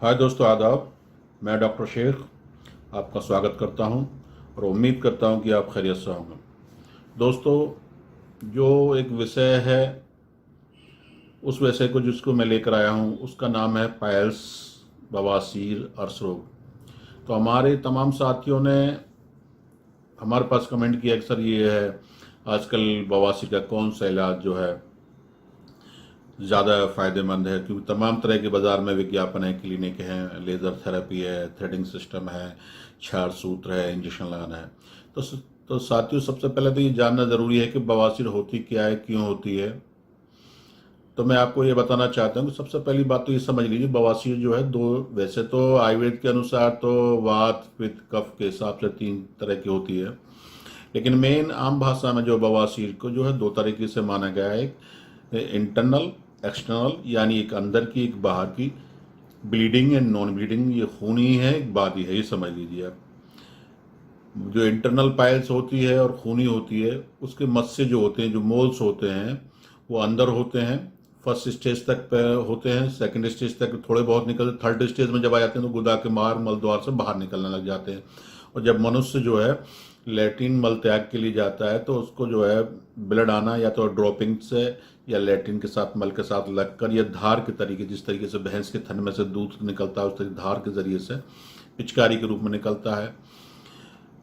हाय दोस्तों, आदाब। मैं डॉक्टर शेख आपका स्वागत करता हूं और उम्मीद करता हूं कि आप खैरियत से होंगे। दोस्तों, जो एक विषय है, उस विषय को जिसको मैं लेकर आया हूं उसका नाम है पाइल्स, बवासीर, अर्श रोग। तो हमारे तमाम साथियों ने हमारे पास कमेंट किया कि सर ये है आजकल बवासीर का कौन सा इलाज जो है ज़्यादा फ़ायदेमंद है, क्योंकि तमाम तरह के बाज़ार में विज्ञापन है, क्लिनिक हैं, लेज़र थेरेपी है, थ्रेडिंग सिस्टम है, क्षार सूत्र है, इंजेक्शन लगाना है। तो तो साथियों, सबसे पहले तो ये जानना ज़रूरी है कि बवासीर होती क्या है, क्यों होती है। तो मैं आपको ये बताना चाहता हूँ कि सबसे पहली बात तो ये समझ लीजिए, बवासीर जो है दो, वैसे तो आयुर्वेद के अनुसार तो वात पित्त कफ के हिसाब से तीन तरह की होती है, लेकिन मेन आम भाषा में जो बवासीर को जो है दो तरीके से माना गया है। एक इंटरनल, एक्सटर्नल, यानी एक अंदर की एक बाहर की, ब्लीडिंग एंड नॉन ब्लीडिंग, ये खूनी है एक बादी है, ये समझ लीजिए आप। जो इंटरनल पाइल्स होती है और खूनी होती है, उसके मस्से जो होते हैं, जो मोल्स होते हैं, वो अंदर होते हैं। फर्स्ट स्टेज तक पे होते हैं, सेकंड स्टेज तक थोड़े बहुत निकलते, थर्ड स्टेज में जब आ जाते हैं तो गुदा के मार मल द्वार से बाहर निकलने लग जाते हैं। और जब मनुष्य जो है लैट्रिन मल त्याग के लिए जाता है तो उसको जो है ब्लड आना या तो ड्रॉपिंग से या लैट्रिन के साथ मल के साथ लगकर या धार के तरीके, जिस तरीके से भैंस के थन में से दूध निकलता है उस तरीके धार के जरिए से पिचकारी के रूप में निकलता है।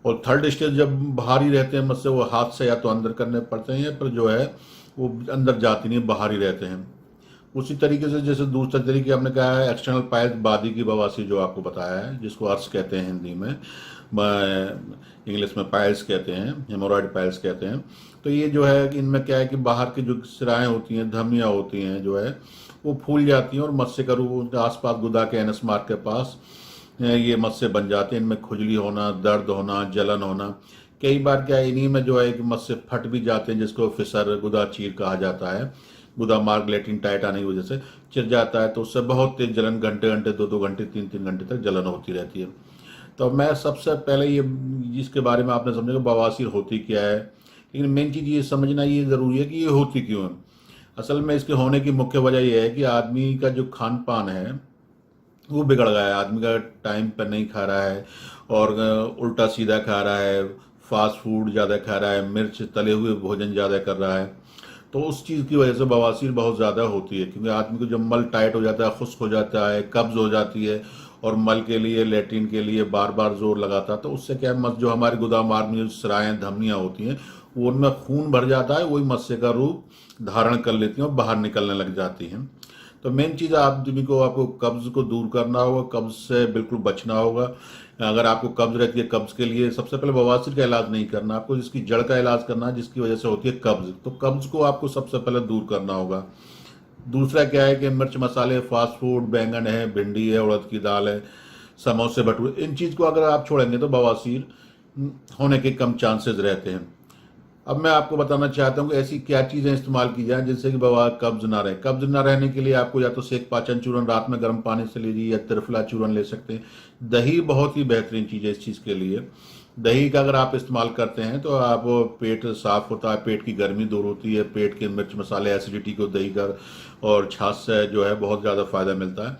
और थर्ड स्टेज जब बाहर ही रहते हैं मत से, वो हाथ से या तो अंदर करने पड़ते हैं, पर जो है वो अंदर जाती नहीं, बाहर ही रहते हैं। उसी तरीके से जैसे दूसरा तरीके आपने कहा है एक्सटर्नल पाइल्स, बादी की बवासीर जो आपको बताया है, जिसको अर्श कहते हैं हिंदी में, इंग्लिश में पाइल्स कहते हैं, हेमोरॉइड पाइल्स कहते हैं। तो ये जो है इनमें क्या है कि बाहर की जो सिराएं होती हैं, धमनियाँ होती हैं, जो है वो फूल जाती हैं और मत्स्य का रूप उनके आसपास गुदा के एनस मार्ग के पास ये मत्स्य बन जाते हैं। इनमें खुजली होना, दर्द होना, जलन होना, कई बार क्या है इन्हीं में जो है कि मत्स्य फट भी जाते हैं, जिसको फिसर गुदा चीर कहा जाता है। गुदा मार्ग लैट्रिन टाइट आने की वजह से चिर जाता है, तो उससे बहुत तेज जलन, घंटे घंटे, दो दो घंटे, तीन तीन घंटे तक जलन होती रहती है। तो मैं सबसे पहले ये, जिसके बारे में आपने समझा कि बवासीर होती क्या है, लेकिन मेन चीज़ ये समझना ये ज़रूरी है कि ये होती क्यों है। असल में इसके होने की मुख्य वजह यह है कि आदमी का जो खान पान है वो बिगड़ गया है। आदमी का टाइम पर नहीं खा रहा है और उल्टा सीधा खा रहा है, फास्ट फूड ज़्यादा खा रहा है, मिर्च तले हुए भोजन ज़्यादा कर रहा है। तो उस चीज़ की वजह से बवासीर बहुत ज़्यादा होती है, क्योंकि आदमी को जब मल टाइट हो जाता है, खुश्क हो जाता है, कब्ज हो जाती है और मल के लिए, लैट्रिन के लिए बार बार जोर लगाता है, तो उससे क्या है, जो हमारे गुदा मार्ग में जो सिराएँ धमनियाँ होती हैं वो उनमें खून भर जाता है, वही मत्स्य का रूप धारण कर लेती हैं और बाहर निकलने लग जाती हैं। तो मेन चीज़ आदमी को, आपको कब्ज़ को दूर करना होगा, कब्ज़ से बिल्कुल बचना होगा। अगर आपको कब्ज़ रहती है, कब्ज़ के लिए सबसे पहले बवासीर का इलाज नहीं करना, आपको जिसकी जड़ का इलाज करना है, जिसकी वजह से होती है कब्ज़। तो कब्ज़ को आपको सबसे पहले दूर करना होगा। दूसरा क्या है कि मिर्च मसाले, फास्ट फूड, बैंगन है, भिंडी है, उड़द की दाल है, समोसे, भटूरे, इन चीज़ को अगर आप छोड़ेंगे तो बवासीर होने के कम चांसेस रहते हैं। अब मैं आपको बताना चाहता हूँ कि ऐसी क्या चीज़ें इस्तेमाल की जाए जिससे कि कब्ज ना रहे। कब्ज ना रहने के लिए आपको या तो सेक पाचन चूर्ण रात में गर्म पानी से लीजिए, या त्रिफला चूर्ण ले सकते हैं। दही बहुत ही बेहतरीन चीज़ है इस चीज़ के लिए। दही का अगर आप इस्तेमाल करते हैं तो आप पेट साफ होता है, पेट की गर्मी दूर होती है, पेट के मिर्च मसाले, एसिडिटी को दही का और छाछ से जो है बहुत ज़्यादा फायदा मिलता है।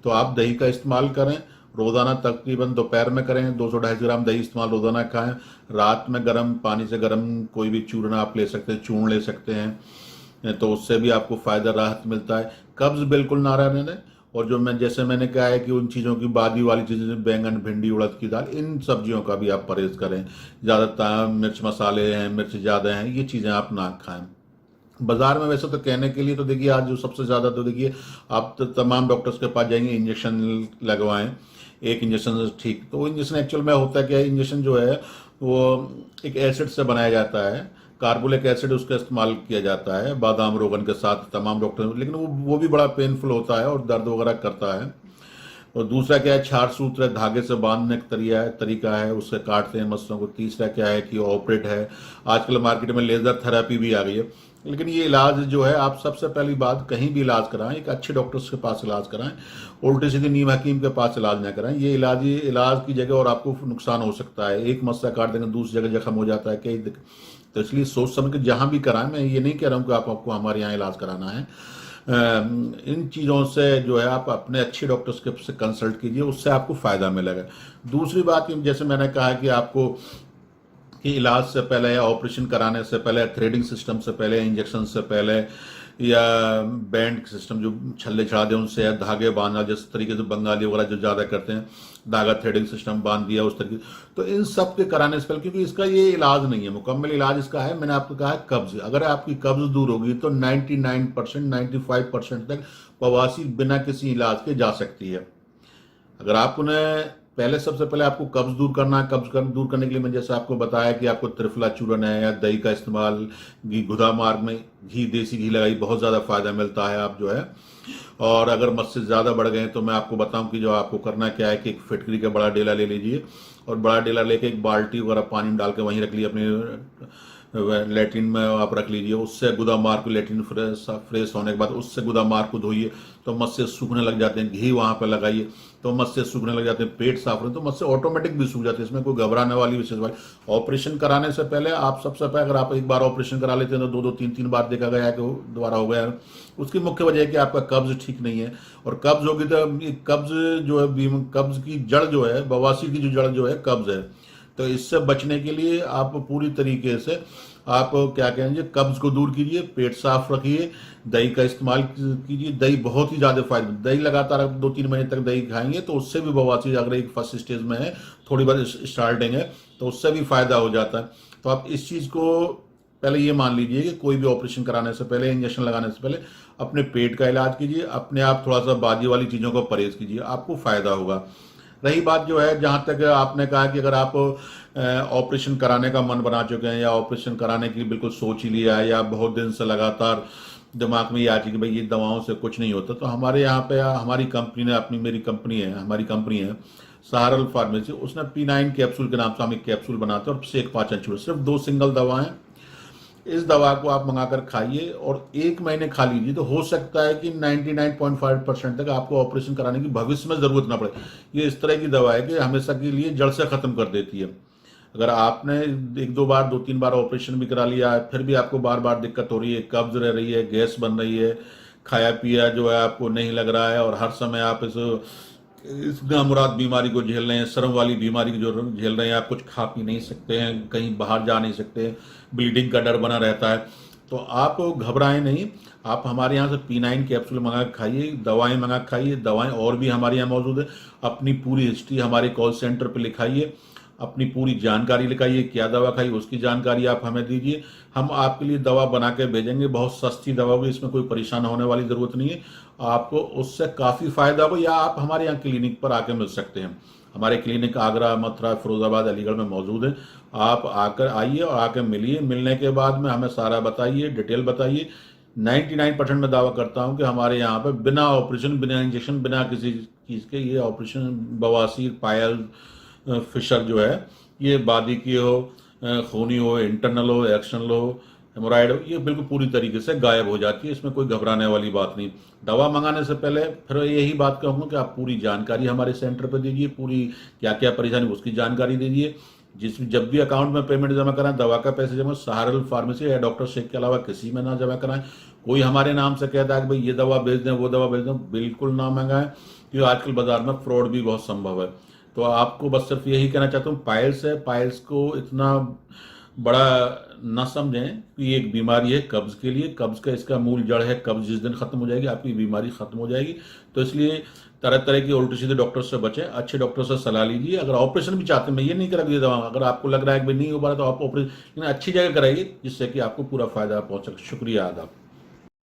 तो आप दही का इस्तेमाल करें, रोज़ाना तकरीबन दोपहर में करें, 200-250 ग्राम दही इस्तेमाल रोज़ाना खाएं। रात में गर्म पानी से गर्म कोई भी चूर्ण आप ले सकते हैं, चूर्ण ले सकते हैं, तो उससे भी आपको फ़ायदा, राहत मिलता है। कब्ज़ बिल्कुल ना रहने दें। और जो मैं, जैसे मैंने कहा है कि उन चीज़ों की, बादी वाली चीज़ें, बैंगन, भिंडी, उड़द की दाल, इन सब्जियों का भी आप परहेज़ करें। ज़्यादा मिर्च मसाले हैं, मिर्च ज़्यादा हैं, ये चीज़ें आप ना खाएं। बाजार में वैसे तो कहने के लिए तो देखिए, आज जो सबसे ज़्यादा तो देखिए, आप तो तमाम डॉक्टर्स के पास जाएंगे, इंजेक्शन लगवाएं, एक इंजेक्शन से ठीक। तो वो इंजेक्शन एक्चुअल में होता क्या है, इंजेक्शन जो है वो एक एसिड से बनाया जाता है, कार्बोलिक एसिड, उसका इस्तेमाल किया जाता है बादाम रोगन के साथ तमाम डॉक्टर, लेकिन वो भी बड़ा पेनफुल होता है और दर्द वगैरह करता है। और दूसरा क्या है, क्षार सूत्र है, धागे से बांधने का तरीका है, उससे काटते हैं मस्सों को। तीसरा क्या है कि ऑपरेट है। आजकल मार्केट में लेज़र थेरेपी भी आ गई है, लेकिन ये इलाज जो है, आप सबसे पहली बात, कहीं भी इलाज कराएं, एक अच्छे डॉक्टर्स के पास इलाज कराएं, उल्टे सीधे नीम हकीम के पास इलाज ना कराएं। ये इलाज की जगह और आपको नुकसान हो सकता है। एक मस्सा काट देंगे, दूसरी जगह जख्म हो जाता है, तो इसलिए सोच समझ के जहां भी कराएं। मैं ये नहीं कह रहा हूं कि आपको हमारे यहाँ इलाज कराना है, इन चीज़ों से जो है आप अपने अच्छे डॉक्टर्स के से कंसल्ट कीजिए, उससे आपको फ़ायदा मिलेगा। दूसरी बात कि जैसे मैंने कहा कि आपको कि इलाज से पहले या ऑपरेशन कराने से पहले, थ्रेडिंग सिस्टम से पहले, इंजेक्शन से पहले, या बैंड सिस्टम जो छल्ले चढ़ा दे उनसे, या धागे बांधना जिस तरीके से बंगाली वगैरह जो ज़्यादा करते हैं, धागा थ्रेडिंग सिस्टम बांध दिया उस तरीके, तो इन सब के कराने से पहले, क्योंकि इसका ये इलाज नहीं है, मुकम्मल इलाज इसका है, मैंने आपको कहा है कब्ज। अगर आपकी कब्ज दूर होगी तो 99%, 95% तक बवासीर बिना किसी इलाज के जा सकती है। अगर आप उन्हें पहले, सबसे पहले आपको कब्ज दूर करना है। दूर करने के लिए मैं जैसे आपको बताया कि आपको त्रिफला चूर्ण है या दही का इस्तेमाल, घी, गुदा मार्ग में घी, देसी घी लगाई, बहुत ज़्यादा फायदा मिलता है। आप जो है, और अगर मस्से ज़्यादा बढ़ गए तो मैं आपको बताऊं कि जो आपको करना क्या है कि एक फिटकरी का बड़ा डेला ले लीजिए, और बड़ा डेला लेके एक बाल्टी वगैरह पानी में डाल के वहीं रख लीजिए, अपने लेट्रिन में आप रख लीजिए। उससे गुदा मार्ग को, लेट्रिन फ्रेश होने के बाद उससे गुदा मार्ग को धोइए तो मस्से सूखने लग जाते हैं। घी वहाँ पर लगाइए तो मस्से सूखने लग जाते हैं। पेट साफ रहे तो मस्से ऑटोमेटिक भी सूख जाते हैं। इसमें कोई घबराने वाली विशेष बात। ऑपरेशन कराने से पहले आप सबसे पहले, अगर आप एक बार ऑपरेशन करा लेते हैं तो 2-2, 3-3 बार देखा गया कि दोबारा हो गया। उसकी मुख्य वजह है कि आपका कब्ज ठीक नहीं है, और कब्ज होगी तो कब्ज जो है, कब्ज की जड़ जो है, बवासीर की जो जड़ जो है कब्ज है। तो इससे बचने के लिए आप पूरी तरीके से आप क्या कहेंगे, कब्ज को दूर कीजिए, पेट साफ रखिए, दही का इस्तेमाल कीजिए। दही बहुत ही ज़्यादा फायदा, दही लगातार 2-3 महीने तक दही खाएंगे तो उससे भी बवासीर, अगर एक फर्स्ट स्टेज में है, थोड़ी बहुत स्टार्टिंग है, तो उससे भी फायदा हो जाता है। तो आप इस चीज़ को पहले ये मान लीजिए कि कोई भी ऑपरेशन कराने से पहले, इंजेक्शन लगाने से पहले अपने पेट का इलाज कीजिए, अपने आप थोड़ा सा बाजी वाली चीज़ों को परहेज कीजिए, आपको फ़ायदा होगा। रही बात जो है, जहाँ तक आपने कहा कि अगर आप ऑपरेशन कराने का मन बना चुके हैं, या ऑपरेशन कराने के लिए बिल्कुल सोच ही लिया है, या बहुत दिन से लगातार दिमाग में ये आ चुकी कि भाई ये दवाओं से कुछ नहीं होता, तो हमारे यहाँ पे हमारी कंपनी ने, हमारी कंपनी है सहारल फार्मेसी, उसने P9 कैप्सूल के नाम से हम एक कैप्सूल बनाते हैं, और शेख 5 चूर्ण, सिर्फ 2 सिंगल दवाएं। इस दवा को आप मंगाकर खाइए और 1 महीने खा लीजिए, तो हो सकता है कि 99.5% तक आपको ऑपरेशन कराने की भविष्य में ज़रूरत ना पड़े। ये इस तरह की दवा है कि हमेशा के लिए जड़ से ख़त्म कर देती है। अगर आपने 1-2 बार, 2-3 बार ऑपरेशन भी करा लिया है, फिर भी आपको बार बार दिक्कत हो रही है, कब्ज रह रही है, गैस बन रही है, खाया पिया जो है आपको नहीं लग रहा है, और हर समय आप इस नामुराद बीमारी को झेल रहे हैं, शर्म वाली बीमारी को जो झेल रहे हैं, आप कुछ खा पी नहीं सकते हैं, कहीं बाहर जा नहीं सकते, ब्लीडिंग का डर बना रहता है, तो आप घबराएं नहीं। आप हमारे यहाँ से P9 कैप्सूल मंगा के खाइए, दवाएं मंगा के खाइए। दवाएं और भी हमारे यहाँ मौजूद है। अपनी पूरी हिस्ट्री हमारे कॉल सेंटर पर लिखाइए, अपनी पूरी जानकारी लिखाइए, क्या दवा खाई उसकी जानकारी आप हमें दीजिए, हम आपके लिए दवा बना के भेजेंगे। बहुत सस्ती दवा होगी, इसमें कोई परेशान होने वाली ज़रूरत नहीं है, आपको उससे काफ़ी फ़ायदा होगा। या आप हमारे यहाँ क्लिनिक पर आके मिल सकते हैं। हमारे क्लिनिक आगरा, मथुरा, फिरोजाबाद, अलीगढ़ में मौजूद है। आप आकर आइए और आकर मिलिए। मिलने के बाद में हमें सारा बताइए, डिटेल बताइए। 99% में दावा करता हूँ कि हमारे यहाँ पर बिना ऑपरेशन, बिना इंजेक्शन, बिना किसी चीज़ के ये ऑपरेशन, बवासीर, पायल, फिशर जो है, ये बादी की हो, खूनी हो, इंटरनल हो, एक्सटर्नल हो, हेमोराइड हो, ये बिल्कुल पूरी तरीके से गायब हो जाती है। इसमें कोई घबराने वाली बात नहीं। दवा मंगाने से पहले फिर यही बात कहूँगा कि आप पूरी जानकारी हमारे सेंटर पर दीजिए, पूरी क्या क्या परेशानी उसकी जानकारी दीजिए। जब भी अकाउंट में पेमेंट जमा कराएं, दवा का पैसे जमा सहारल फार्मेसी या डॉक्टर शेख के अलावा किसी में ना जमा कराएं। कोई हमारे नाम से कहता है कि भाई ये दवा भेज दें, वो दवा भेज दें, बिल्कुल ना मंगाएं, क्योंकि आजकल बाजार में फ्रॉड भी बहुत संभव है। तो आपको बस सिर्फ यही कहना चाहता हूँ, पाइल्स है, पाइल्स को इतना बड़ा ना समझें कि एक बीमारी है कब्ज के लिए। कब्ज का इसका मूल जड़ है, कब्ज जिस दिन खत्म हो जाएगी आपकी बीमारी खत्म हो जाएगी। तो इसलिए तरह तरह की उल्टे सीधे डॉक्टर से बचें, अच्छे डॉक्टर से सलाह लीजिए। अगर ऑपरेशन भी चाहते हैं, मैं ये नहीं करा दवा, अगर आपको लग रहा है कि भाई नहीं हो पा रहा तो आप ऑपरेशन अच्छी जगह कराइए, जिससे कि आपको पूरा फायदा पहुंच सके। शुक्रिया, आदाब।